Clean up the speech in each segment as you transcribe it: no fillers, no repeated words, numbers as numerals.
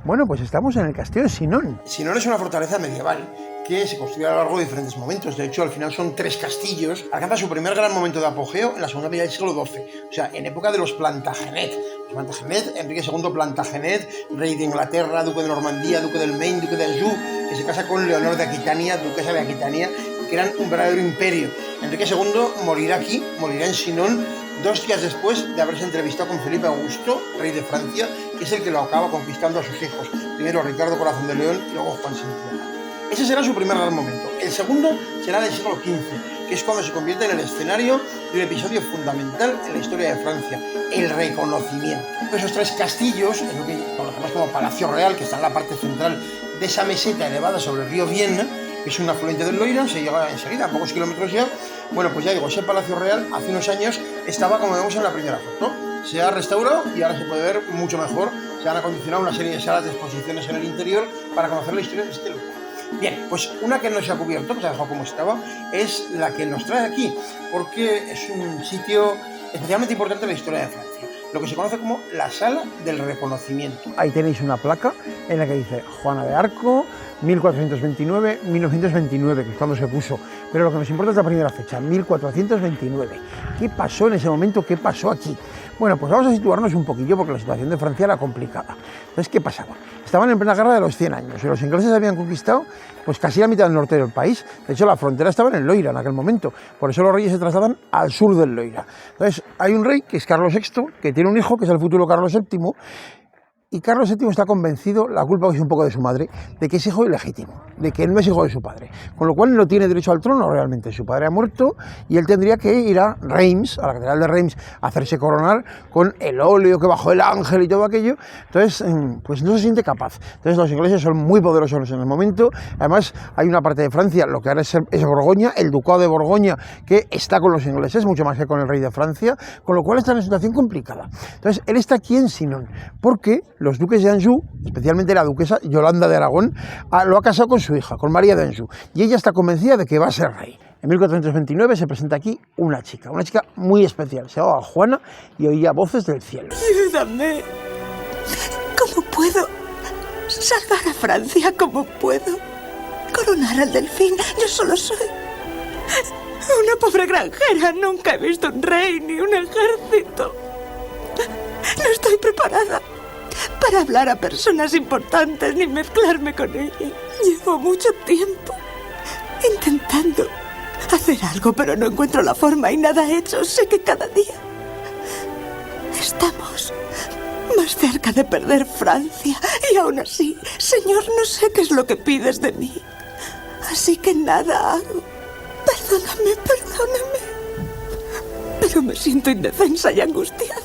Bueno, pues estamos en el castillo de Chinon. Chinon es una fortaleza medieval que se construyó a lo largo de diferentes momentos. De hecho, al final son 3 castillos. Alcanza su primer gran momento de apogeo en la segunda mitad del siglo XII, o sea, en época de los Plantagenet. Los Plantagenet, Enrique II Plantagenet, rey de Inglaterra, duque de Normandía, duque del Maine, duque de Anjou, que se casa con Leonor de Aquitania, duquesa de Aquitania, que eran un verdadero imperio. Enrique II morirá aquí, morirá en Chinon, 2 días después de haberse entrevistado con Felipe Augusto, rey de Francia, que es el que lo acaba conquistando a sus hijos. Primero Ricardo Corazón de León y luego Juan Santillana. Ese será su primer gran momento. El segundo será del siglo XV, que es cuando se convierte en el escenario de un episodio fundamental en la historia de Francia, el reconocimiento. Esos 3 castillos, es lo que conocemos como Palacio Real, que está en la parte central de esa meseta elevada sobre el río Vienne, que es un afluente del Loira, se llega enseguida, a pocos kilómetros ya. Bueno, pues ya digo, ese Palacio Real hace unos años estaba como vemos en la primera foto. Se ha restaurado y ahora se puede ver mucho mejor. Se han acondicionado una serie de salas de exposiciones en el interior para conocer la historia de este lugar. Bien, pues una que no se ha cubierto, que se ha dejado como estaba, es la que nos trae aquí, porque es un sitio especialmente importante en la historia de Francia, lo que se conoce como la Sala del Reconocimiento. Ahí tenéis una placa en la que dice Juana de Arco, 1429-1929, que es cuando se puso. Pero lo que nos importa es la primera fecha, 1429. ¿Qué pasó en ese momento? ¿Qué pasó aquí? Bueno, pues vamos a situarnos un poquillo porque la situación de Francia era complicada. Entonces, ¿qué pasaba? Estaban en plena guerra de los 100 años y los ingleses habían conquistado pues casi la mitad del norte del país. De hecho, la frontera estaba en el Loira en aquel momento. Por eso los reyes se trasladan al sur del Loira. Entonces, hay un rey que es Carlos VI, que tiene un hijo que es el futuro Carlos VII. Y Carlos VII está convencido, la culpa es un poco de su madre, de que es hijo ilegítimo, de que no es hijo de su padre. Con lo cual no tiene derecho al trono realmente. Su padre ha muerto y él tendría que ir a Reims, a la catedral de Reims, a hacerse coronar con el óleo que bajó el ángel y todo aquello. Entonces, pues no se siente capaz. Entonces los ingleses son muy poderosos en el momento. Además, hay una parte de Francia, lo que ahora es Borgoña, el ducado de Borgoña, que está con los ingleses, mucho más que con el rey de Francia, con lo cual está en una situación complicada. Entonces, él está aquí en Chinon, porque los duques de Anjou, especialmente la duquesa Yolanda de Aragón, lo ha casado con su hija, con María de Anjou, y ella está convencida de que va a ser rey. En 1429 se presenta aquí una chica muy especial, se llamaba Juana y oía voces del cielo. ¡Ayúdame! ¿Cómo puedo salvar a Francia? ¿Cómo puedo coronar al delfín? Yo solo soy una pobre granjera, nunca he visto un rey ni un ejército. No estoy preparada para hablar a personas importantes ni mezclarme con ellas. Llevo mucho tiempo intentando hacer algo, pero no encuentro la forma y nada hecho. Sé que cada día estamos más cerca de perder Francia. Y aún así, Señor, no sé qué es lo que pides de mí. Así que nada hago. Perdóname. Pero me siento indefensa y angustiada.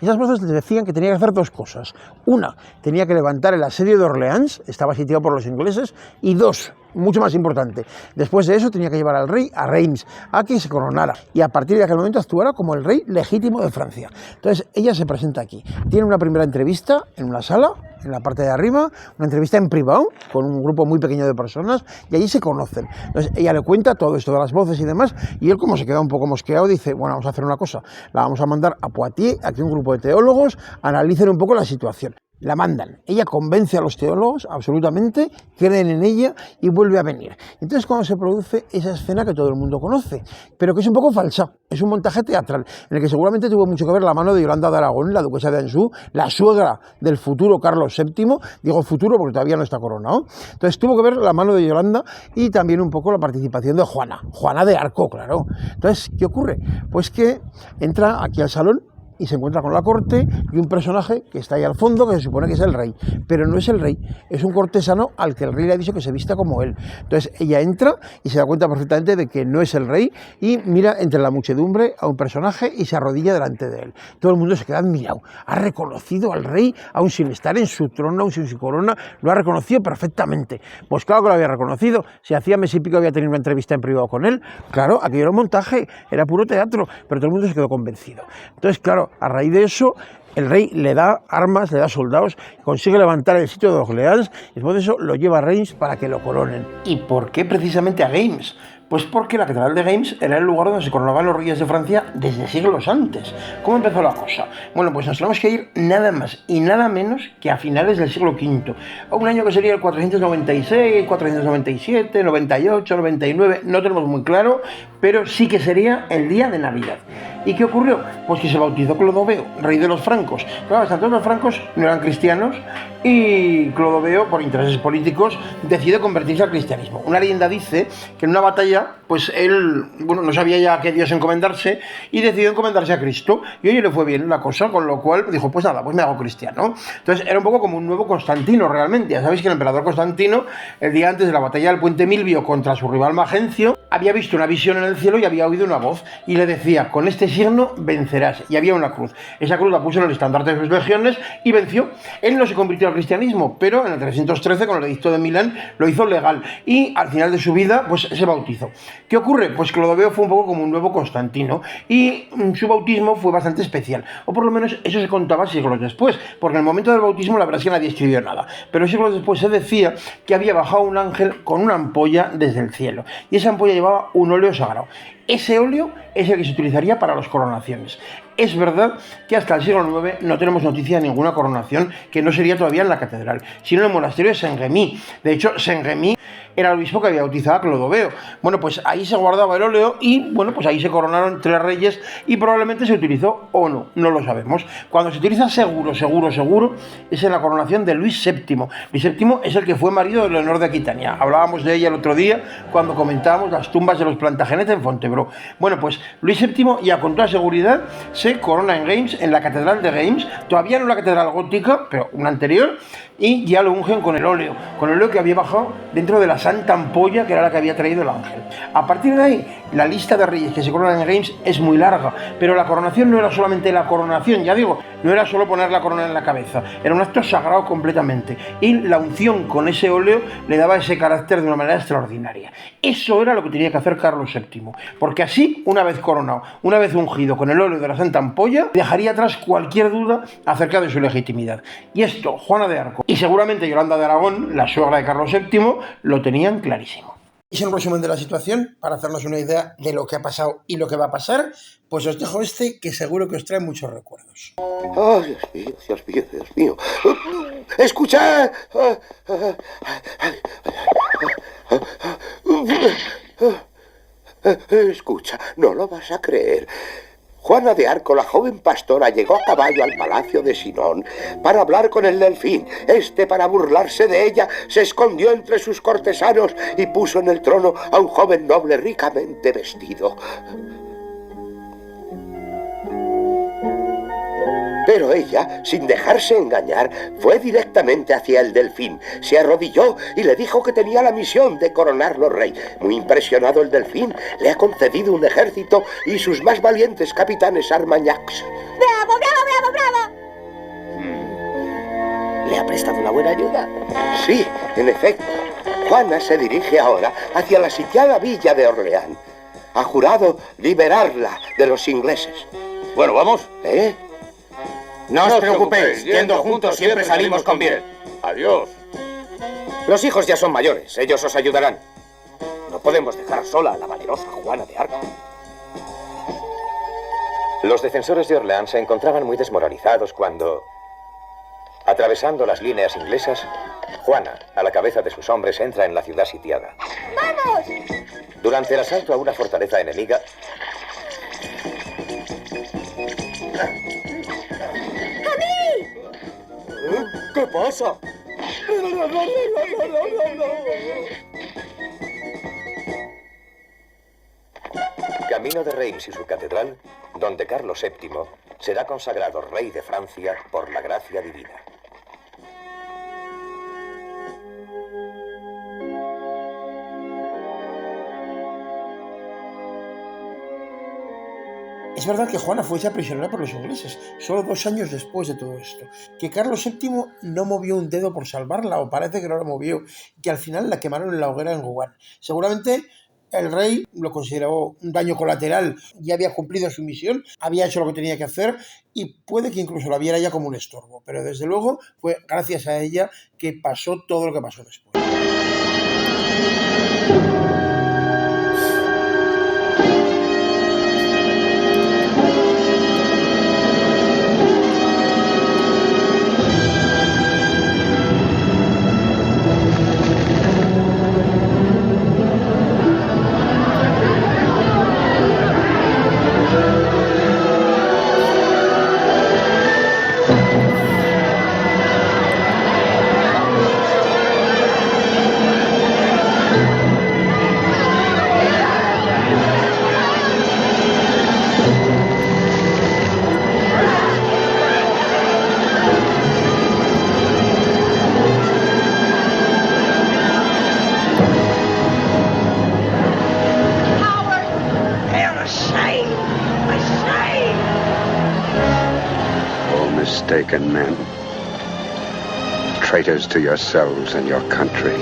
Esas voces le decían que tenía que hacer 2 cosas. Una, tenía que levantar el asedio de Orleans, estaba sitiado por los ingleses, y 2, mucho más importante, después de eso tenía que llevar al rey a Reims, a que se coronara, y a partir de aquel momento actuara como el rey legítimo de Francia. Entonces ella se presenta aquí, tiene una primera entrevista en una sala, en la parte de arriba, una entrevista en privado, con un grupo muy pequeño de personas, y allí se conocen. Entonces ella le cuenta todo esto de las voces y demás, y él, como se queda un poco mosqueado, dice, bueno, vamos a hacer una cosa, la vamos a mandar a Poitiers, aquí un grupo de teólogos, analicen un poco la situación. La mandan, ella convence a los teólogos absolutamente, creen en ella y vuelve a venir. Entonces cuando se produce esa escena que todo el mundo conoce, pero que es un poco falsa, es un montaje teatral, en el que seguramente tuvo mucho que ver la mano de Yolanda de Aragón, la duquesa de Anjou, la suegra del futuro Carlos VII, digo futuro porque todavía no está coronado. Entonces tuvo que ver la mano de Yolanda y también un poco la participación de Juana de Arco, claro. Entonces, ¿qué ocurre? Pues que entra aquí al salón y se encuentra con la corte y un personaje que está ahí al fondo, que se supone que es el rey, pero no es el rey, es un cortesano al que el rey le ha dicho que se vista como él. Entonces ella entra y se da cuenta perfectamente de que no es el rey y mira entre la muchedumbre a un personaje y se arrodilla delante de él. Todo el mundo se queda admirado, ha reconocido al rey, aún sin estar en su trono, aún sin su corona, lo ha reconocido perfectamente. Pues claro que lo había reconocido, si hacía mes y pico había tenido una entrevista en privado con él, claro, aquello era un montaje, era puro teatro, pero todo el mundo se quedó convencido. Entonces, claro, a raíz de eso, el rey le da armas, le da soldados, consigue levantar el sitio de Orleans y después de eso lo lleva a Reims para que lo coronen. ¿Y por qué precisamente a Reims? Pues porque la catedral de Reims era el lugar donde se coronaban los reyes de Francia desde siglos antes. ¿Cómo empezó la cosa? Bueno, pues nos tenemos que ir nada más y nada menos que a finales del siglo V, a un año que sería el 496, 497, 98, 99, no tenemos muy claro, pero sí que sería el día de Navidad. ¿Y qué ocurrió? Pues que se bautizó Clodoveo, rey de los francos. Claro, hasta entonces los francos no eran cristianos y Clodoveo, por intereses políticos, decide convertirse al cristianismo. Una leyenda dice que en una batalla, pues él, no sabía ya a qué Dios encomendarse y decidió encomendarse a Cristo. Y oye, le fue bien la cosa, con lo cual dijo, pues nada, pues me hago cristiano. Entonces era un poco como un nuevo Constantino realmente. Ya sabéis que el emperador Constantino, el día antes de la batalla del Puente Milvio contra su rival Magencio, había visto una visión en el cielo y había oído una voz y le decía, con este signo vencerás. Y había una cruz. Esa cruz la puso en el estandarte de sus legiones y venció. Él no se convirtió al cristianismo, pero en el 313, con el edicto de Milán, lo hizo legal y al final de su vida pues se bautizó. ¿Qué ocurre? Pues Clodoveo fue un poco como un nuevo Constantino y su bautismo fue bastante especial, o por lo menos eso se contaba siglos después, porque en el momento del bautismo la verdad es que nadie escribió nada, pero siglos después se decía que había bajado un ángel con una ampolla desde el cielo y esa ampolla llevaba un óleo sagrado. Ese óleo es el que se utilizaría para las coronaciones. Es verdad que hasta el siglo IX no tenemos noticia de ninguna coronación que no sería todavía en la catedral, sino en el monasterio de Saint-Rémy. De hecho, Saint-Rémy era el obispo que había bautizado a Clodoveo. Bueno, pues ahí se guardaba el óleo y, bueno, pues ahí se coronaron 3 reyes y probablemente se utilizó o no, no lo sabemos. Cuando se utiliza seguro, es en la coronación de Luis VII. Luis VII es el que fue marido de Leonor de Aquitania. Hablábamos de ella el otro día cuando comentábamos las tumbas de los Plantagenet en Fontevraud. Bueno, pues Luis VII ya con toda seguridad se corona en Reims, en la catedral de Reims, todavía no la catedral gótica, pero una anterior, y ya lo ungen con el óleo que había bajado dentro de la santa ampolla que era la que había traído el ángel. A partir de ahí, la lista de reyes que se coronan en Reims es muy larga, pero la coronación no era solamente la coronación, ya digo, no era solo poner la corona en la cabeza, era un acto sagrado completamente, y la unción con ese óleo le daba ese carácter de una manera extraordinaria. Eso era lo que tenía que hacer Carlos VII, porque así, una vez coronado, una vez ungido con el óleo de la santa ampolla, dejaría atrás cualquier duda acerca de su legitimidad. Y esto, Juana de Arco y seguramente Yolanda de Aragón, la suegra de Carlos VII, lo tenían clarísimo. Es un resumen de la situación, para hacernos una idea de lo que ha pasado y lo que va a pasar, pues os dejo este que seguro que os trae muchos recuerdos. ¡Oh, Dios mío, Dios mío, Dios mío! ¡Escucha! Escucha, no lo vas a creer. Juana de Arco, la joven pastora, llegó a caballo al palacio de Sinón para hablar con el delfín. Para burlarse de ella, se escondió entre sus cortesanos y puso en el trono a un joven noble ricamente vestido. Pero ella, sin dejarse engañar, fue directamente hacia el delfín, se arrodilló y le dijo que tenía la misión de coronarlo rey. Muy impresionado el delfín, le ha concedido un ejército y sus más valientes capitanes armañacs. ¡Bravo, bravo, bravo, bravo! ¿Le ha prestado una buena ayuda? Sí, en efecto. Juana se dirige ahora hacia la sitiada villa de Orleán. Ha jurado liberarla de los ingleses. Bueno, ¿vamos? ¿Eh? No os preocupéis, yendo juntos siempre salimos con bien. Adiós. Los hijos ya son mayores, ellos os ayudarán. No podemos dejar sola a la valerosa Juana de Arco. Los defensores de Orleans se encontraban muy desmoralizados cuando, atravesando las líneas inglesas, Juana, a la cabeza de sus hombres, entra en la ciudad sitiada. ¡Vamos! Durante el asalto a una fortaleza enemiga, ¿Qué pasa? camino de Reims y su catedral, donde Carlos VII será consagrado rey de Francia por la gracia divina. Es verdad que Juana fue hecha prisionera por los ingleses, solo 2 años después de todo esto. Que Carlos VII no movió un dedo por salvarla, o parece que no la movió, y que al final la quemaron en la hoguera en Rouen. Seguramente el rey lo consideró un daño colateral, ya había cumplido su misión, había hecho lo que tenía que hacer, y puede que incluso la viera ya como un estorbo. Pero desde luego fue gracias a ella que pasó todo lo que pasó después. drunken men, traitors to yourselves and your country.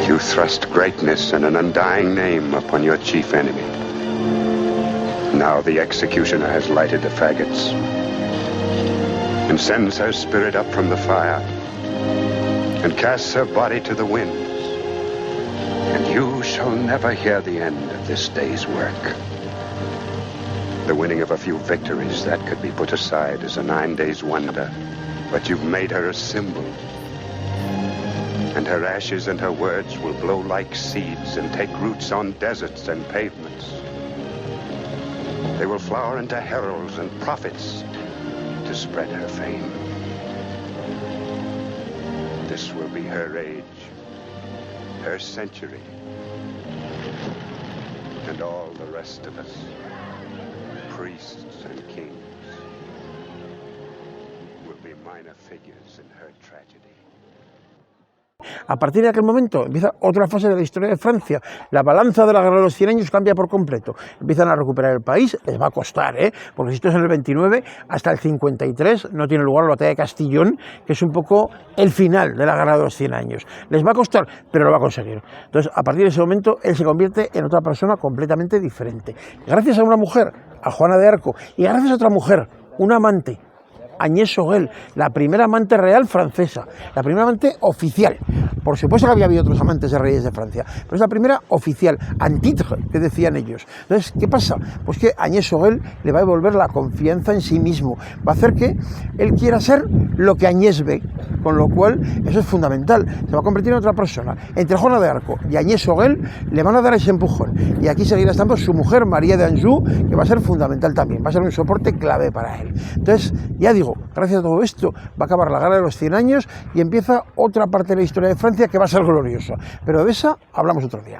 You thrust greatness and an undying name upon your chief enemy. Now the executioner has lighted the faggots and sends her spirit up from the fire and casts her body to the winds. And you shall never hear the end of this day's work. The winning of a few victories, that could be put aside as a 9 days wonder. But you've made her a symbol. And her ashes and her words will blow like seeds and take roots on deserts and pavements. They will flower into heralds and prophets to spread her fame. This will be her age, her century, and all the rest of us, priests and kings, will be minor figures in her tragedy. A partir de aquel momento empieza otra fase de la historia de Francia. La balanza de la guerra de los 100 años cambia por completo. Empiezan a recuperar el país, les va a costar, porque si esto es en el 29, hasta el 53 no tiene lugar la batalla de Castillón, que es un poco el final de la guerra de los 100 años. Les va a costar, pero lo va a conseguir. Entonces, a partir de ese momento, él se convierte en otra persona completamente diferente. Gracias a una mujer, a Juana de Arco, y gracias a otra mujer, una amante, Agnès Sorel, la primera amante real francesa, la primera amante oficial. Por supuesto que había habido otros amantes de reyes de Francia, pero es la primera oficial, en titre, que decían ellos. Entonces, ¿qué pasa? Pues que Agnès Sorel le va a devolver la confianza en sí mismo, va a hacer que él quiera ser lo que Agnès ve, con lo cual eso es fundamental, se va a convertir en otra persona. Entre Juana de Arco y Agnès Sorel le van a dar ese empujón, y aquí seguirá estando su mujer, María de Anjou, que va a ser fundamental también, va a ser un soporte clave para él. Entonces, ya digo, gracias a todo esto va a acabar la guerra de los 100 años y empieza otra parte de la historia de Francia que va a ser gloriosa, pero de esa hablamos otro día.